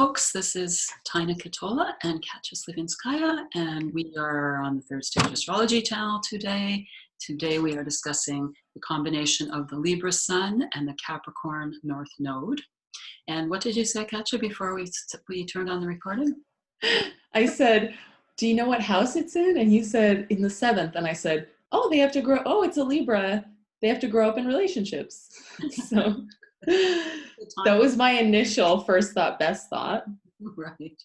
folks. This is Tina Katola and Katja Slivinskaya, and we are on the Third Stage Astrology channel today. Today we are discussing the combination of the Libra Sun and the Capricorn North Node. And what did you say, Katja, before we turned on the recording? I said, do you know what house it's in? And you said, in the 7th. And I said, oh, they have to grow. Oh, it's a Libra. They have to grow up in relationships. So that was my initial first thought, best thought. Right.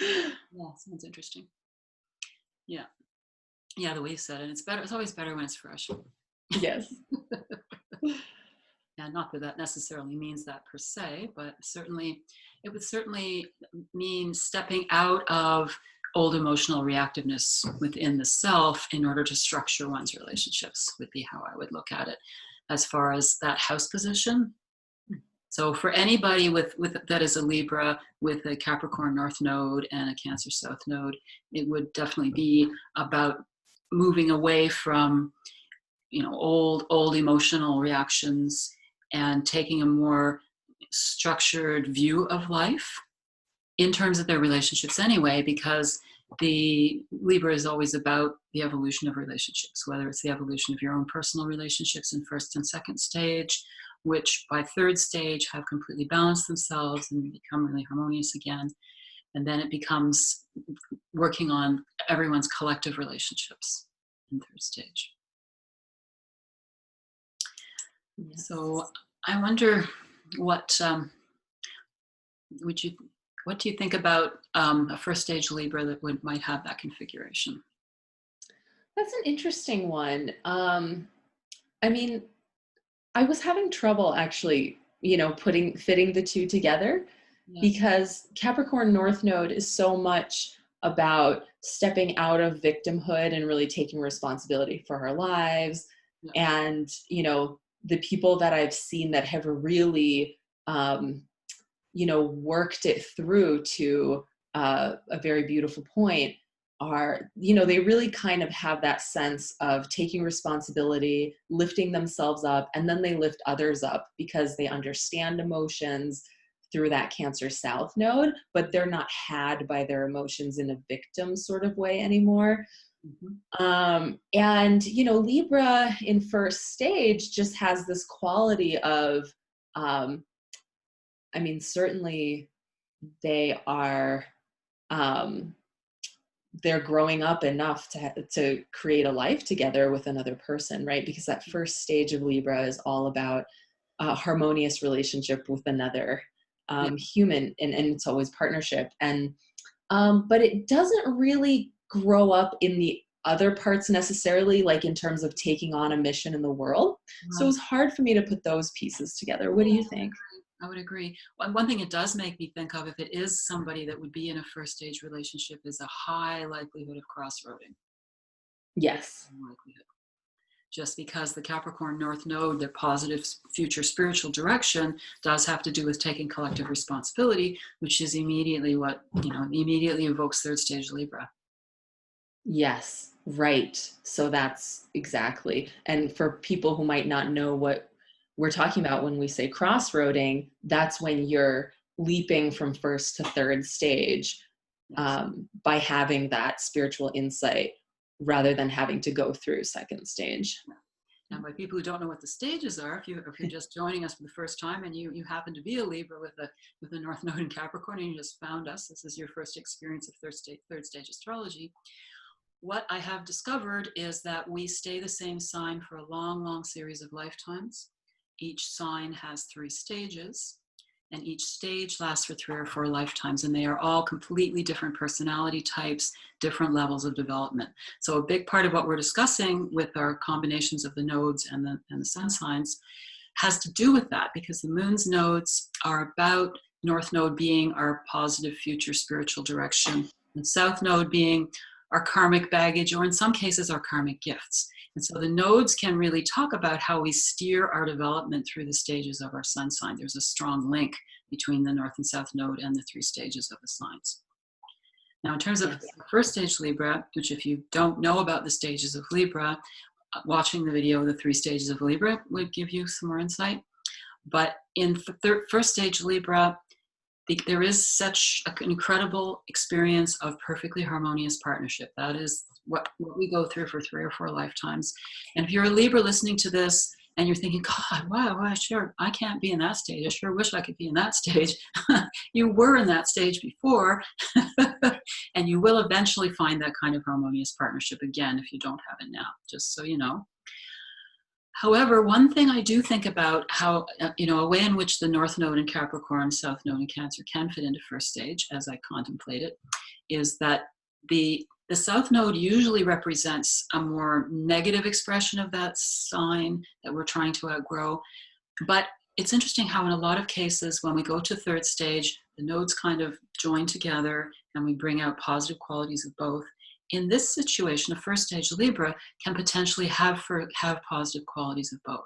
Yeah, sounds interesting. Yeah. Yeah, the way you said it. It's better. It's always better when it's fresh. Yes. And not that that necessarily means that per se, but certainly it would certainly mean stepping out of old emotional reactiveness within the self in order to structure one's relationships would be how I would look at it as far as that house position. So for anybody with that is a Libra with a Capricorn North Node and a Cancer South Node, it would definitely be about moving away from, old emotional reactions and taking a more structured view of life in terms of their relationships anyway, because the Libra is always about the evolution of relationships, whether it's the evolution of your own personal relationships in first and second stage, which by third stage have completely balanced themselves and become really harmonious again. And then it becomes working on everyone's collective relationships in third stage. Yes. So I wonder what do you think about a first stage Libra that might have that configuration? That's an interesting one. I mean, I was having trouble actually, fitting the two together, because Capricorn North Node is so much about stepping out of victimhood and really taking responsibility for our lives. Yeah. And, the people that I've seen that have really, worked it through to a very beautiful point are, they really kind of have that sense of taking responsibility, lifting themselves up, and then they lift others up because they understand emotions through that Cancer South Node, but they're not had by their emotions in a victim sort of way anymore. Mm-hmm. And, Libra in first stage just has this quality of, certainly they are, they're growing up enough to create a life together with another person, right? Because that first stage of Libra is all about a harmonious relationship with another human, and it's always partnership. And, but it doesn't really grow up in the other parts necessarily, like in terms of taking on a mission in the world. Right. So it was hard for me to put those pieces together. What do you think? I would agree. One thing it does make me think of, if it is somebody that would be in a first stage relationship, is a high likelihood of crossroading. Yes. Likelihood. Just because the Capricorn North Node, their positive future spiritual direction, does have to do with taking collective responsibility, which is immediately what, immediately evokes third stage Libra. Yes, right. So that's exactly. And for people who might not know what we're talking about when we say crossroading, that's when you're leaping from first to third stage, by having that spiritual insight rather than having to go through second stage. Now, by people who don't know what the stages are, if you're just joining us for the first time and you happen to be a Libra with a North Node in Capricorn and you just found us, this is your first experience of third stage astrology. What I have discovered is that we stay the same sign for a long, long series of lifetimes. Each sign has 3 stages, and each stage lasts for 3 or 4 lifetimes, and they are all completely different personality types, different levels of development. So a big part of what we're discussing with our combinations of the nodes and the sun signs has to do with that, because the moon's nodes are about North Node being our positive future spiritual direction, and South Node being our karmic baggage, or in some cases our karmic gifts. And so the nodes can really talk about how we steer our development through the stages of our sun sign. There's a strong link between the North and South Node and the 3 stages of the signs. Now, in terms of first stage Libra, which if you don't know about the stages of Libra, watching the video, The 3 Stages of Libra, would give you some more insight. But in first stage Libra, there is such an incredible experience of perfectly harmonious partnership. That is what we go through for 3 or 4 lifetimes. And if you're a Libra listening to this and you're thinking, God, wow, sure, I can't be in that stage. I sure wish I could be in that stage. You were in that stage before, and you will eventually find that kind of harmonious partnership again if you don't have it now, just so you know. However, one thing I do think about how, a way in which the North Node in Capricorn, South Node in Cancer can fit into first stage, as I contemplate it, is that the South Node usually represents a more negative expression of that sign that we're trying to outgrow. But it's interesting how in a lot of cases, when we go to third stage, the nodes kind of join together and we bring out positive qualities of both. In this situation, a first stage Libra can potentially have positive qualities of both.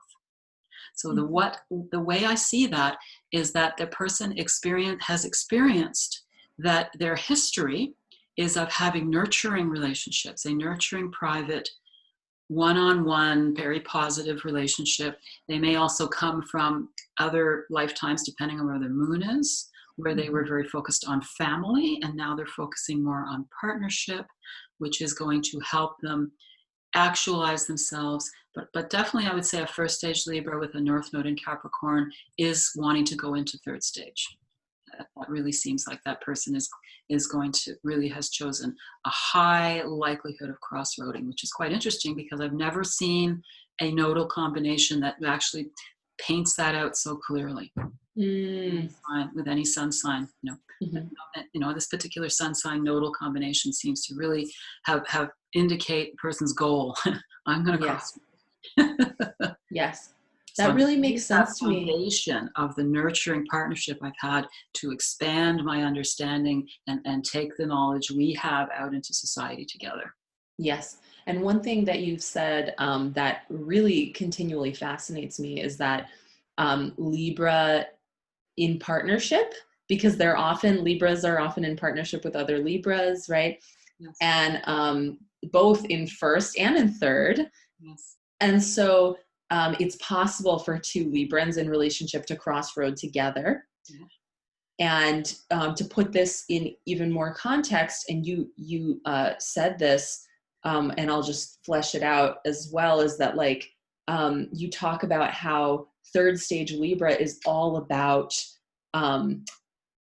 So the way I see that is that the person has experienced that their history is of having nurturing relationships, a nurturing private one-on-one, very positive relationship. They may also come from other lifetimes, depending on where their moon is, where they were very focused on family, and now they're focusing more on partnership, which is going to help them actualize themselves. But definitely I would say a first stage Libra with a North Node in Capricorn is wanting to go into third stage. That really seems like that person has chosen a high likelihood of crossroading, which is quite interesting because I've never seen a nodal combination that actually paints that out so clearly. With any sun sign, this particular sun sign nodal combination seems to really have indicate the person's goal. I'm going to cross. Yes. That really makes sense to me. Foundation of the nurturing partnership I've had to expand my understanding and take the knowledge we have out into society together. Yes. And one thing that you've said that really continually fascinates me is that Libra in partnership, because Libras are often in partnership with other Libras, right? Yes. And both in first and in third. Yes. And so it's possible for two Librans in relationship to crossroad together. Mm-hmm. And to put this in even more context, and you said this, and I'll just flesh it out as well, is that you talk about how third stage Libra is all about,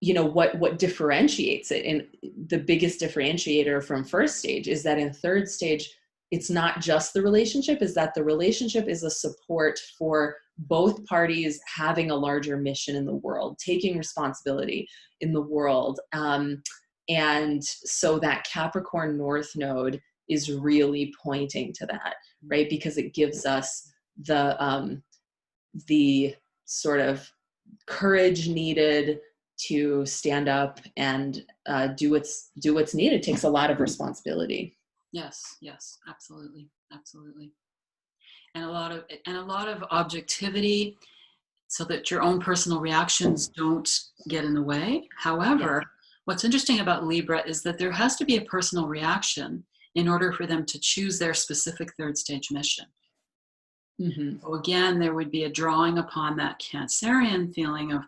what differentiates it. And the biggest differentiator from first stage is that in third stage, it's not just the relationship, is that the relationship is a support for both parties having a larger mission in the world, taking responsibility in the world. And so that Capricorn North Node is really pointing to that, right? Because it gives us the sort of courage needed to stand up and do what's needed. It takes a lot of responsibility. Yes, absolutely. And a lot of objectivity, so that your own personal reactions don't get in the way. However, what's interesting about Libra is that there has to be a personal reaction in order for them to choose their specific third stage mission. Mm-hmm. So again, there would be a drawing upon that Cancerian feeling of,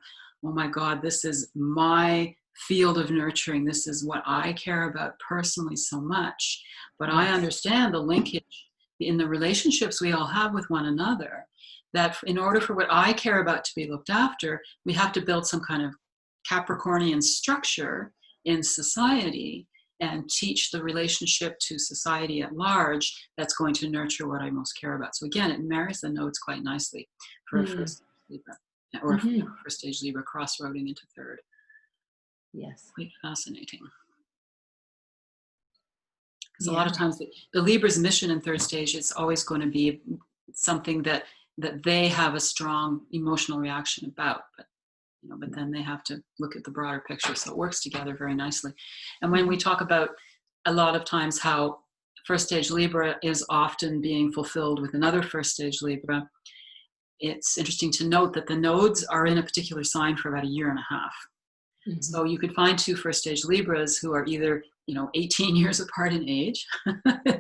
oh my God, this is my field of nurturing. This is what I care about personally so much. But I understand the linkage in the relationships we all have with one another, that in order for what I care about to be looked after, we have to build some kind of Capricornian structure in society and teach the relationship to society at large that's going to nurture what I most care about. So again, it marries the nodes quite nicely for a first Libra, or first stage Libra crossroading into third. Yes. Quite fascinating. Because a lot of times the Libra's mission in third stage is always going to be something that they have a strong emotional reaction about, but then they have to look at the broader picture. So it works together very nicely. And when we talk about a lot of times how first stage Libra is often being fulfilled with another first stage Libra, it's interesting to note that the nodes are in a particular sign for about 1.5 years. Mm-hmm. So you could find two first stage Libras who are either 18 years apart in age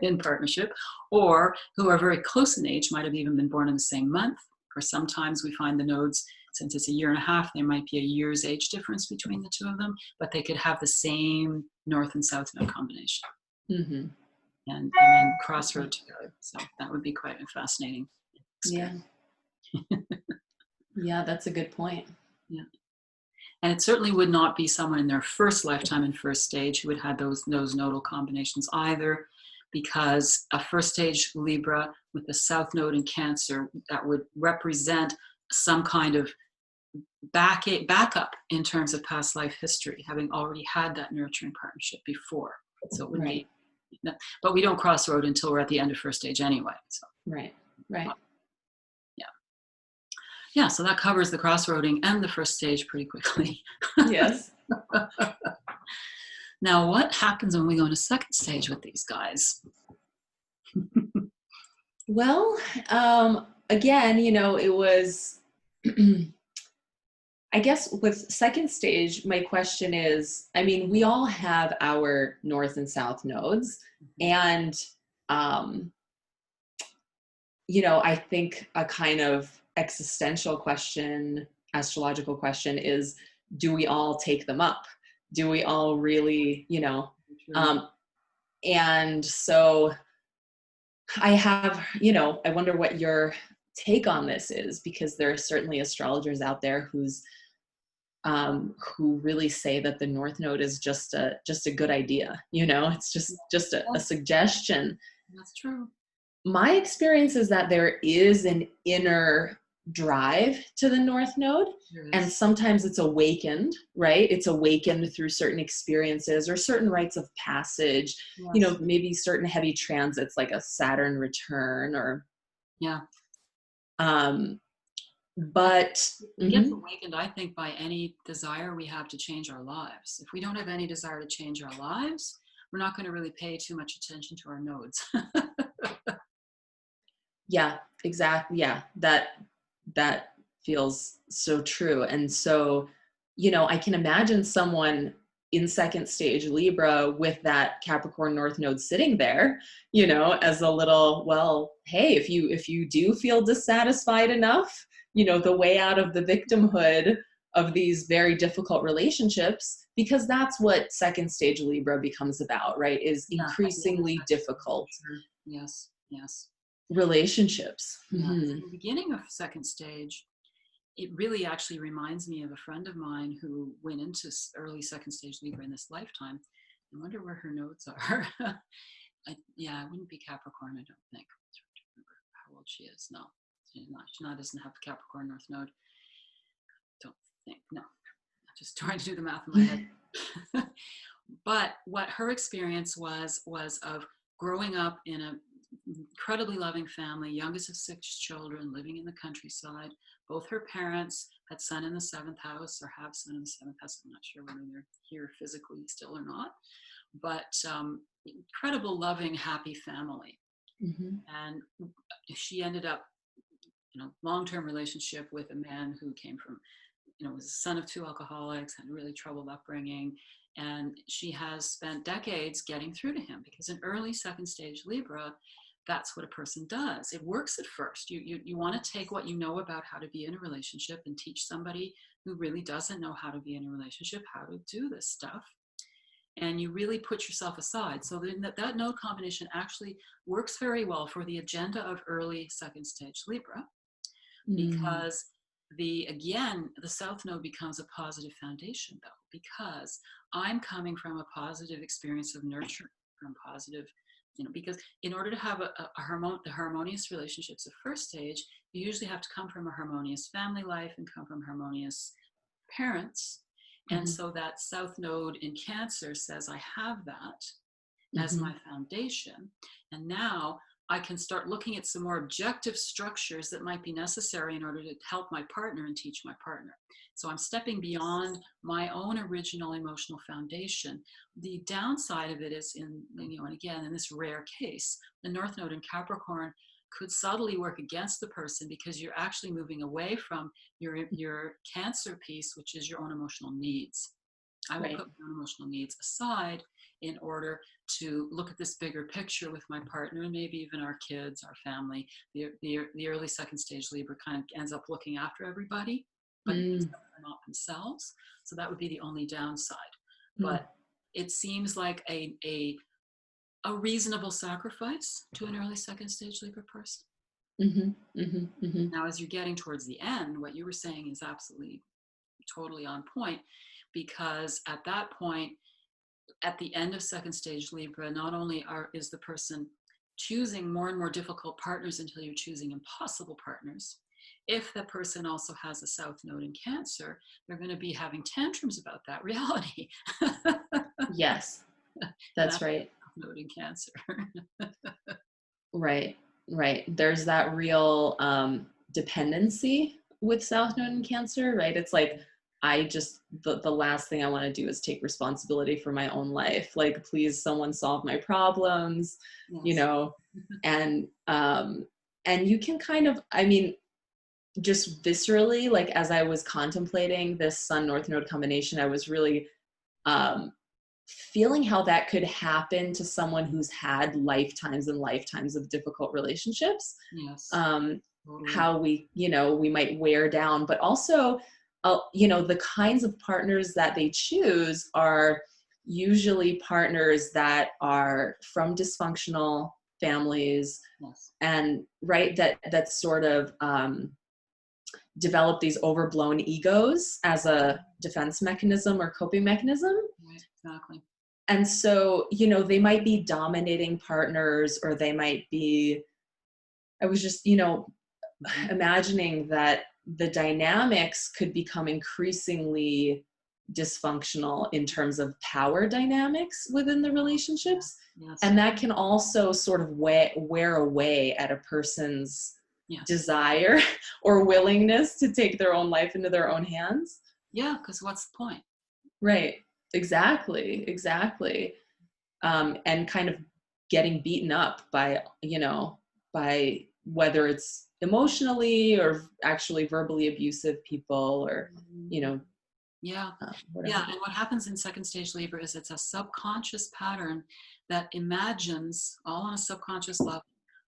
in partnership, or who are very close in age, might have even been born in the same month. Or sometimes we find the nodes, since it's a year and a half, there might be a year's age difference between the two of them, but they could have the same north and south node combination. Mm-hmm. And then crossroad together. So that would be quite a fascinating experience. Yeah. Yeah, that's a good point. Yeah. And it certainly would not be someone in their first lifetime in first stage who would have those nodal combinations either, because a first stage Libra with the south node in Cancer, that would represent some kind of backup in terms of past life history, having already had that nurturing partnership before. So it would Right. be, but we don't crossroad until we're at the end of first stage anyway. So. Right. Yeah, so that covers the crossroading and the first stage pretty quickly. Yes. Now, what happens when we go into second stage with these guys? Well, again, it was, I guess with second stage, my question is, I mean, we all have our north and south nodes, and, I think a kind of existential question, astrological question is, do we all take them up? Do we all really, and so I have, I wonder what your take on this is, because there are certainly astrologers out there who really say that the north node is just a good idea. It's just a suggestion. That's true. My experience is that there is an inner drive to the north node, and sometimes it's awakened, right? It's awakened through certain experiences or certain rites of passage, Yes. Maybe certain heavy transits like a Saturn return or but it gets awakened, I think, by any desire we have to change our lives. If we don't have any desire to change our lives, we're not going to really pay too much attention to our nodes. Yeah, exactly. Yeah, that feels so true. And so, I can imagine someone in second stage Libra with that Capricorn north node sitting there, as a little, well, hey, if you do feel dissatisfied enough, the way out of the victimhood of these very difficult relationships, because that's what second stage Libra becomes about, right? Is increasingly difficult. Yes. Relationships. Yeah. In the beginning of second stage, it really actually reminds me of a friend of mine who went into early second stage Libra in this lifetime. I wonder where her nodes are. It wouldn't be Capricorn, I don't think. I'm trying to remember how old she is. No, she's not. She doesn't have Capricorn north node. Don't think. No, I'm just trying to do the math in my head. But what her experience was of growing up in a incredibly loving family, youngest of 6 children, living in the countryside. Both her parents had sun in the 7th house, or have sun in the 7th house. I'm not sure whether they're here physically still or not, but incredible, loving, happy family. And she ended up, long-term relationship with a man who came from, was the son of 2 alcoholics, had a really troubled upbringing. And she has spent decades getting through to him, because in early second stage Libra, that's what a person does. It works at first. You want to take what you know about how to be in a relationship and teach somebody who really doesn't know how to be in a relationship how to do this stuff. And you really put yourself aside. So that node combination actually works very well for the agenda of early second stage Libra, because the south node becomes a positive foundation, though, because I'm coming from a positive experience of nurture, from positive, because in order to have the harmonious relationships of first stage, you usually have to come from a harmonious family life and come from harmonious parents. And so that south node in Cancer says, I have that as my foundation. And now I can start looking at some more objective structures that might be necessary in order to help my partner and teach my partner. So I'm stepping beyond my own original emotional foundation. The downside of it is and again, in this rare case, the north node in Capricorn could subtly work against the person, because you're actually moving away from your Cancer piece, which is your own emotional needs. I will put my own emotional needs aside in order to look at this bigger picture with my partner, and maybe even our kids, our family. The early second stage Libra kind of ends up looking after everybody. but Mm, not themselves. So that would be the only downside. mm, But it seems like a reasonable sacrifice to an early second stage Libra person. mhm, mhm, mhm. Now, as you're getting towards the end, what you were saying is absolutely totally on point, because at that point, at the end of second stage Libra, not only is the person choosing more and more difficult partners until you're choosing impossible partners, if the person also has a South Node in Cancer, they're going to be having tantrums about that reality. Yes, And that's that's right. South Node in Cancer. Right, right. There's that real dependency with South Node and Cancer, right? It's like, the last thing I want to do is take responsibility for my own life. Like, please, someone solve my problems, you Yes. know, and you can kind of, I mean, just viscerally, like as I was contemplating this Sun North Node combination, I was really um, feeling how that could happen to someone who's had lifetimes and lifetimes of difficult relationships. Yes. um, Totally. how we might wear down, but also the kinds of partners that they choose are usually partners that are from dysfunctional families, Yes. and right, that sort of develop these overblown egos as a defense mechanism or coping mechanism. Right. Exactly. And so, they might be dominating partners, or they might be, I was just, Mhm. imagining that the dynamics could become increasingly dysfunctional in terms of power dynamics within the relationships. Yes. And that can also sort of wear away at a person's Yes. desire or willingness to take their own life into their own hands. Yeah, because what's the point? Right. Exactly. Exactly. And kind of getting beaten up by, by whether it's emotionally or actually verbally abusive people, or, you Mhm. know, Yeah. whatever. Yeah. And what happens in second stage Libra is it's a subconscious pattern that imagines, all on a subconscious level,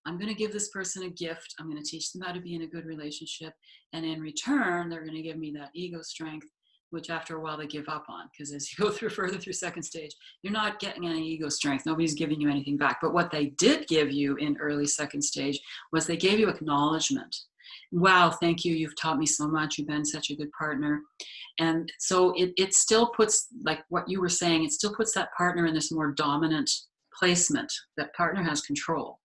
I'm going to give this person a gift. I'm going to teach them how to be in a good relationship. And in return, they're going to give me that ego strength, which after a while they give up on. Because as you go through further through second stage, you're not getting any ego strength. Nobody's giving you anything back. But what they did give you in early second stage was they gave you acknowledgement. Wow, thank you. You've taught me so much. You've been such a good partner. And so it still puts, like what you were saying, it still puts that partner in this more dominant placement. That partner has control.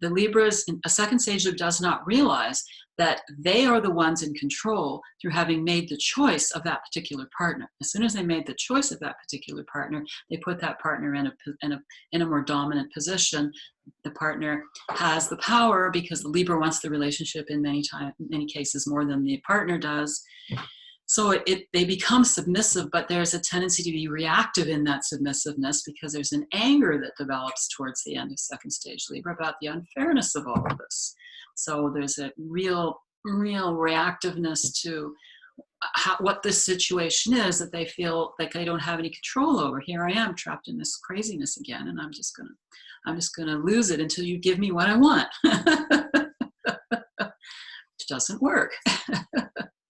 The Libras, a second stage Libra does not realize that they are the ones in control through having made the choice of that particular partner. As soon as they made the choice of that particular partner, they put that partner in a more dominant position. The partner has the power because the Libra wants the relationship in many cases more than the partner does. So they become submissive, but there's a tendency to be reactive in that submissiveness because there's an anger that develops towards the end of second stage Libra about the unfairness of all of this. So there's a real reactiveness to what this situation is that they feel like they don't have any control over. Here I am trapped in this craziness again, and I'm just gonna lose it until you give me what I want. Which doesn't work.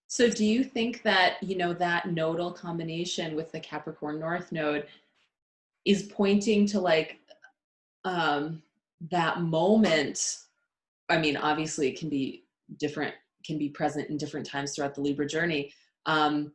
So do you think that, that nodal combination with the Capricorn North Node is pointing to like that moment? I mean, obviously it can be different, can be present in different times throughout the Libra journey. Um,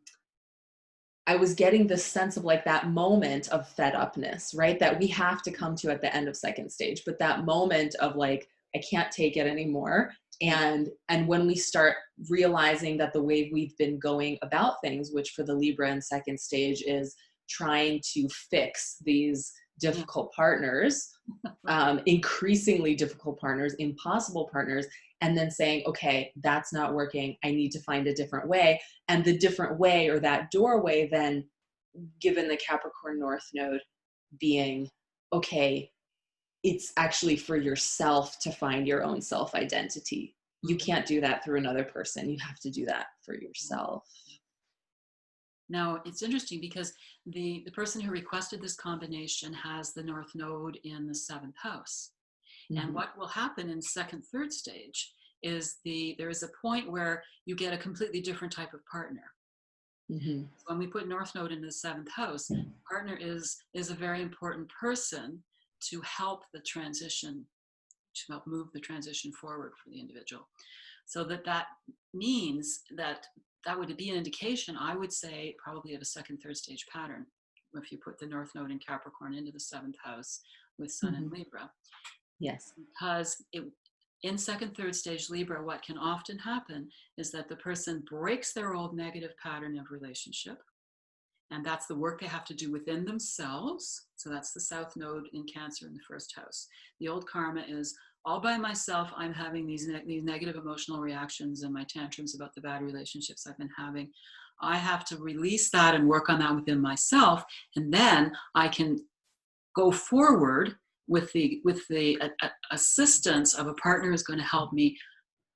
I was getting this sense of like that moment of fed upness, right? That we have to come to at the end of second stage, but that moment of like, I can't take it anymore. Yeah. And when we start realizing that the way we've been going about things, which for the Libra in second stage is trying to fix these Yeah. difficult partners, Right. increasingly difficult partners, impossible partners, and then saying, okay, that's not working. I need to find a different way. And the different way, or that doorway, then given the Capricorn North Node being, okay, it's actually for yourself to find your own self identity. You Mhm. can't do that through another person. You have to do that for yourself. Now, it's interesting because the person who requested this combination has the North Node in the seventh house. And Mm-hmm. what will happen in second, third stage is there is a point where you get a completely different type of partner. Mm-hmm. When we put North Node into the 7th house, partner is a very important person to help the transition, to help move the transition forward for the individual. So that means that would be an indication, I would say, probably of a second, third stage pattern if you put the North Node in Capricorn into the 7th house with Sun Mm-hmm. in Libra. Yes. Because in second, third stage Libra, what can often happen is that the person breaks their old negative pattern of relationship. And that's the work they have to do within themselves. So that's the South Node in Cancer in the 1st house. The old karma is, all by myself, I'm having these negative emotional reactions and my tantrums about the bad relationships I've been having. I have to release that and work on that within myself. And then I can go forward with the assistance of a partner who's going to help me,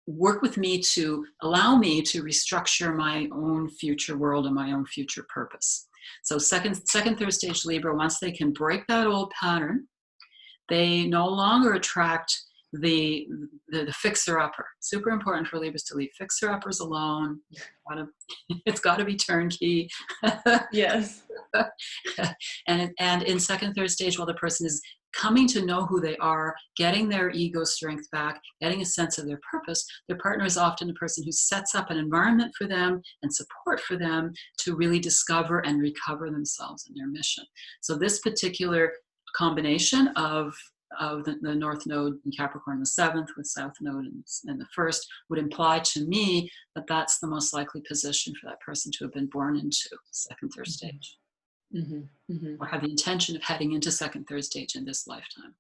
work with me to allow me to restructure my own future world and my own future purpose. So second, third stage Libra, once they can break that old pattern, they no longer attract the fixer-upper. Super important for Libras to leave fixer-uppers alone. It's got to be turnkey. Yes. And in second, third stage, while the person is coming to know who they are, getting their ego strength back, getting a sense of their purpose, their partner is often a person who sets up an environment for them and support for them to really discover and recover themselves in their mission. So this particular combination of the North Node in Capricorn in the 7th with South Node in the 1st would imply to me that that's the most likely position for that person to have been born into, second, third stage. Mm-hmm. Mm-hmm. Or have the intention of heading into second, third stage in this lifetime.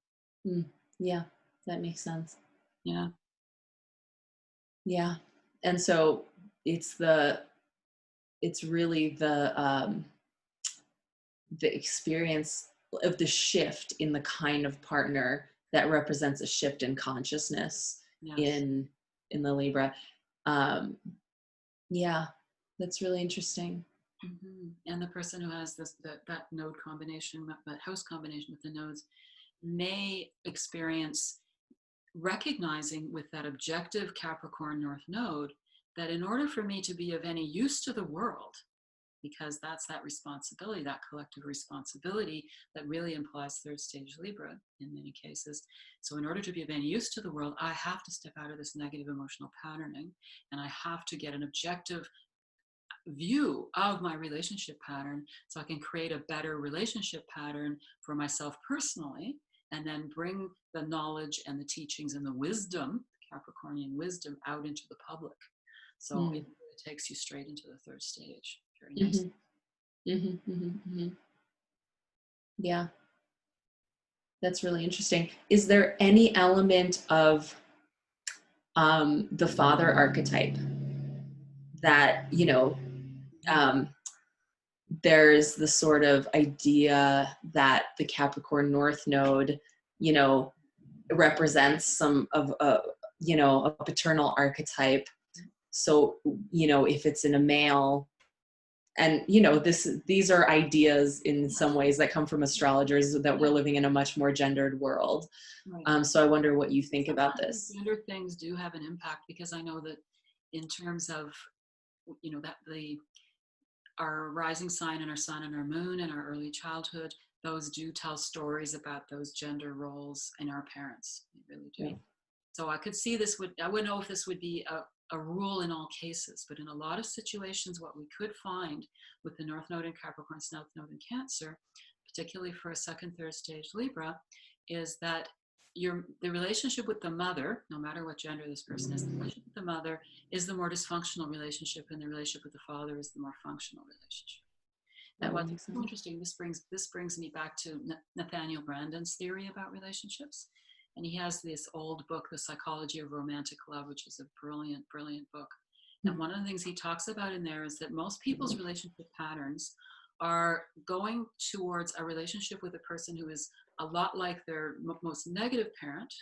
Yeah, that makes sense. Yeah. Yeah. And so it's really the experience of the shift in the kind of partner that represents a shift in consciousness. Yes. in the Libra. Yeah, that's really interesting. Mm-hmm. And the person who has that node combination, that house combination with the nodes, may experience recognizing with that objective Capricorn North Node that in order for me to be of any use to the world, because that's that responsibility, that collective responsibility that really implies third stage Libra in many cases. So in order to be of any use to the world, I have to step out of this negative emotional patterning, and I have to get an objective view of my relationship pattern so I can create a better relationship pattern for myself personally, and then bring the knowledge and the teachings and the wisdom, Capricornian wisdom, out into the public. So it really takes you straight into the third stage. Very nice. Mm-hmm. Mm-hmm. Mm-hmm. Yeah. That's really interesting. Is there any element of the father archetype that, there's the sort of idea that the Capricorn North Node, represents some of a paternal archetype. So, if it's in a male, and these are ideas in some ways that come from astrologers, that we're living in a much more gendered world. Right. So I wonder what you think about this. Gender things do have an impact, because I know that in terms of that our rising sign and our sun and our moon and our early childhood, those do tell stories about those gender roles in our parents. They really do. Right. So I could see I wouldn't know if this would be a rule in all cases, but in a lot of situations, what we could find with the North Node in Capricorn, South Node in Cancer, particularly for a second, third stage Libra, is that the relationship with the mother, no matter what gender this person is, the relationship with the mother is the more dysfunctional relationship, and the relationship with the father is the more functional relationship. And what's interesting, this brings me back to Nathaniel Branden's theory about relationships. And he has this old book, The Psychology of Romantic Love, which is a brilliant, brilliant book. And one of the things he talks about in there is that most people's relationship patterns are going towards a relationship with a person who is a lot like their most negative parent.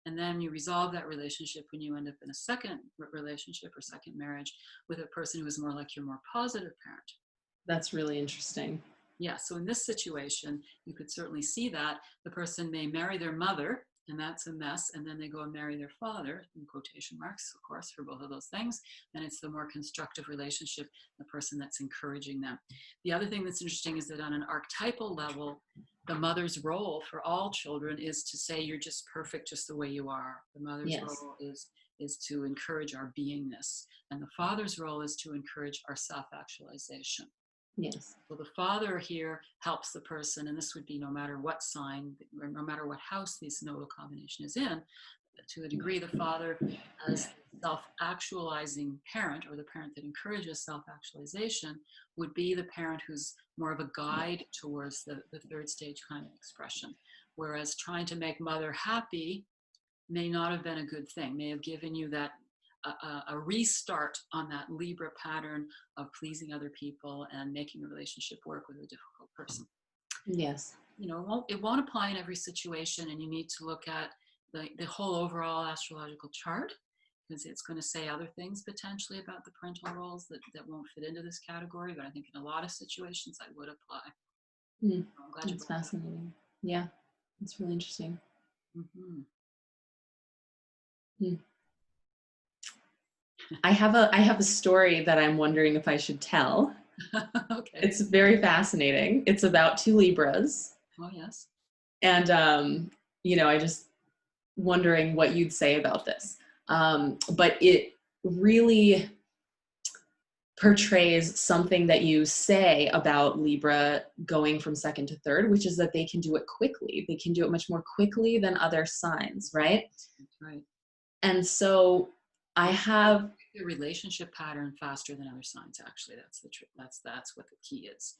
And then you resolve that relationship when you end up in a second relationship or second marriage with a person who is more like your more positive parent. That's really interesting. Yeah, so in this situation, you could certainly see that the person may marry their mother and that's a mess. And then they go and marry their father, in quotation marks, of course, for both of those things. And it's the more constructive relationship, the person that's encouraging them. The other thing that's interesting is that on an archetypal level, the mother's role for all children is to say, you're just perfect just the way you are. The mother's role is to encourage our beingness. And the father's role is to encourage our self-actualization. Yes. So the father here helps the person, and this would be no matter what sign, or no matter what house this nodal combination is in, to a degree, the father as self-actualizing parent, or the parent that encourages self-actualization, would be the parent who's more of a guide towards the third stage kind of expression. Whereas trying to make mother happy may not have been a good thing, may have given you that a restart on that Libra pattern of pleasing other people and making a relationship work with a difficult person. Yes. You know, it won't apply in every situation, and you need to look at the whole overall astrological chart, because it's going to say other things potentially about the parental roles that won't fit into this category. But I think in a lot of situations that would apply. Mm. I'm glad you That's brought fascinating. Yeah, it's really interesting. that. Mm-hmm. Mm. I have a story that I'm wondering if I should tell. Okay. It's very fascinating. It's about two Libras. Oh, yes. And, you know, I just wondering what you'd say about this. But it really portrays something that you say about Libra going from second to third, which is that they can do it quickly. They can do it much more quickly than other signs, right? That's right. And so I have the relationship pattern faster than other signs. Actually, that's the that's what the key is.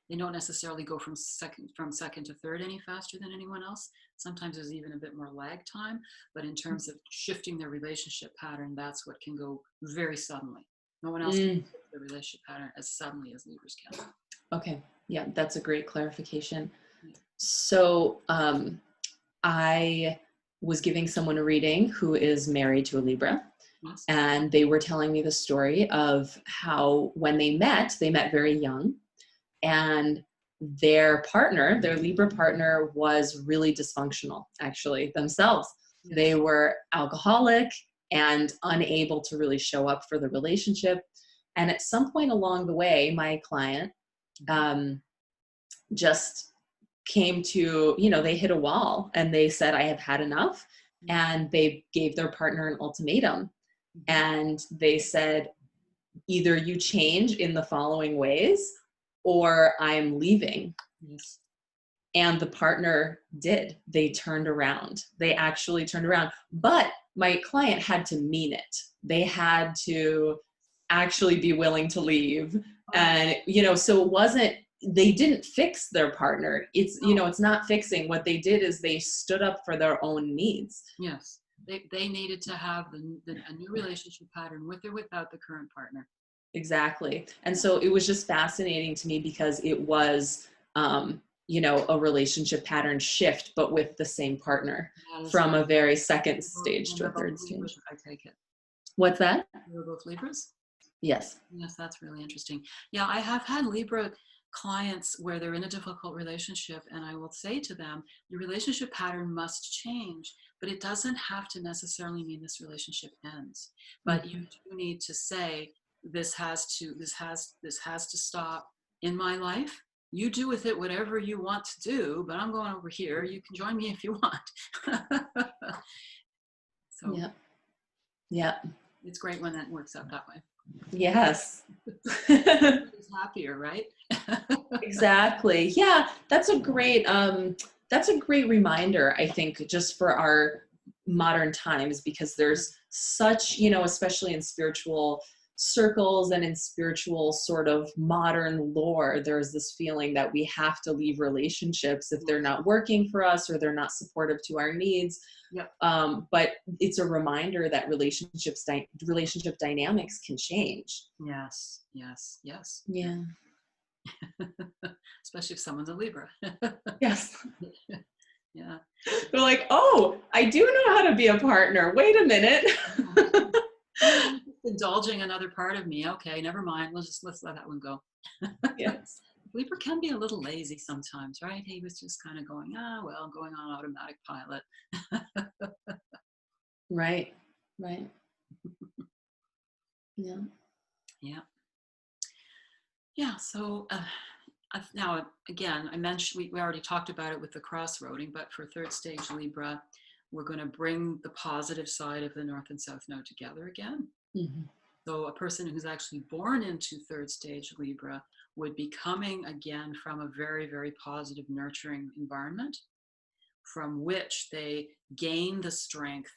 They don't necessarily go from second to third any faster than anyone else. Sometimes there's even a bit more lag time, but in terms of shifting their relationship pattern, that's what can go very suddenly. No one else can shift their relationship pattern as suddenly as Libras can. Okay, yeah, that's a great clarification. So I was giving someone a reading who is married to a Libra. Yes. And they were telling me the story of how when they met very young, and their partner, their Libra partner, was really dysfunctional, actually, themselves. Yes. They were alcoholic and unable to really show up for the relationship. And at some point along the way, my client just came to, you know, they hit a wall and they said, I have had enough. And they gave their partner an ultimatum. And they said, either you change in the following ways or I'm leaving. Yes. And the partner did. They turned around. They actually turned around. But my client had to mean it. They had to actually be willing to leave. And, you know, so it wasn't, they didn't fix their partner. It's, you know, it's not fixing. What they did is they stood up for their own needs. Yes. They needed to have a new relationship pattern with or without the current partner. Exactly. And so it was just fascinating to me because it was, you know, a relationship pattern shift, but with the same partner from a very second stage to a third stage. I take it. What's that? You were both Libras? Yes. Yes, that's really interesting. Yeah, I have had Libra clients where they're in a difficult relationship, and I will say to them, the relationship pattern must change, but it doesn't have to necessarily mean this relationship ends. But you do need to say, this has to stop in my life. You do with it whatever you want to do, but I'm going over here. You can join me if you want. So yeah, it's great when that works out that way. Yes. It's happier, right? Exactly. Yeah, that's a great reminder, I think, just for our modern times, because there's such, you know, especially in spiritual circles and in spiritual sort of modern lore, there's this feeling that we have to leave relationships if they're not working for us or they're not supportive to our needs. Yep. But it's a reminder that relationship dynamics can change. Yes, yes, yes. Yeah. Especially if someone's a Libra. Yes. Yeah. They're like, oh, I do know how to be a partner. Wait a minute. Indulging another part of me. Okay, never mind. Let's let that one go. Yes. Libra can be a little lazy sometimes, right? He was just kind of going, well, going on automatic pilot. Right. Right. Yeah. Yeah. Yeah. So now, again, I mentioned, we already talked about it with the crossroading, but for third stage Libra, we're going to bring the positive side of the North and South Node together again. Mm-hmm. So a person who's actually born into third stage Libra would be coming again from a very, very positive, nurturing environment from which they gain the strength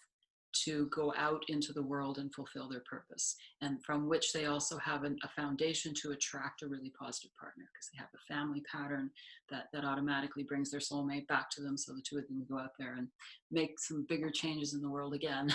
to go out into the world and fulfill their purpose, and from which they also have a foundation to attract a really positive partner, because they have a family pattern that automatically brings their soulmate back to them, so the two of them go out there and make some bigger changes in the world again.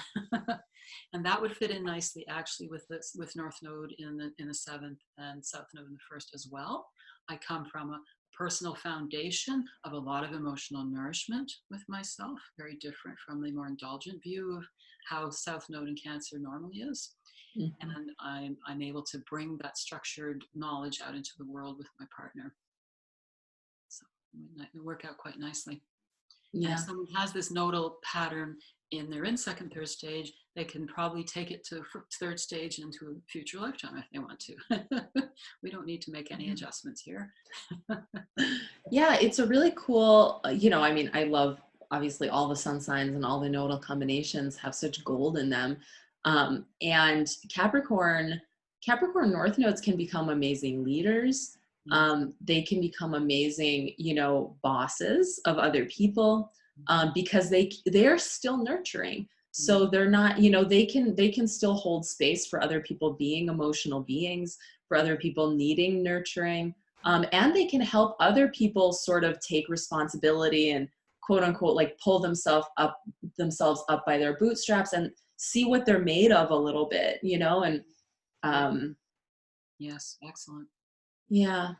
And that would fit in nicely actually with this, with North Node in the seventh and South Node in the first as well. I come from a personal foundation of a lot of emotional nourishment with myself, very different from the more indulgent view of how South Node in Cancer normally is. Mm-hmm. And I'm able to bring that structured knowledge out into the world with my partner. So it would work out quite nicely. And if Yeah. someone has this nodal pattern in their in second, third stage, they can probably take it to third stage into a future lifetime if they want to. We don't need to make any adjustments here. Yeah, it's a really cool, I mean, I love obviously all the sun signs and all the nodal combinations have such gold in them. And Capricorn North nodes can become amazing leaders. They can become amazing, bosses of other people, because they're still nurturing. So they're not, they can still hold space for other people being emotional beings, for other people needing nurturing. And they can help other people sort of take responsibility and quote unquote like pull themselves up by their bootstraps and see what they're made of a little bit, and Yes, excellent. yeah.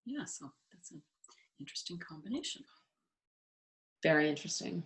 Yeah, so that's an interesting combination. Very interesting.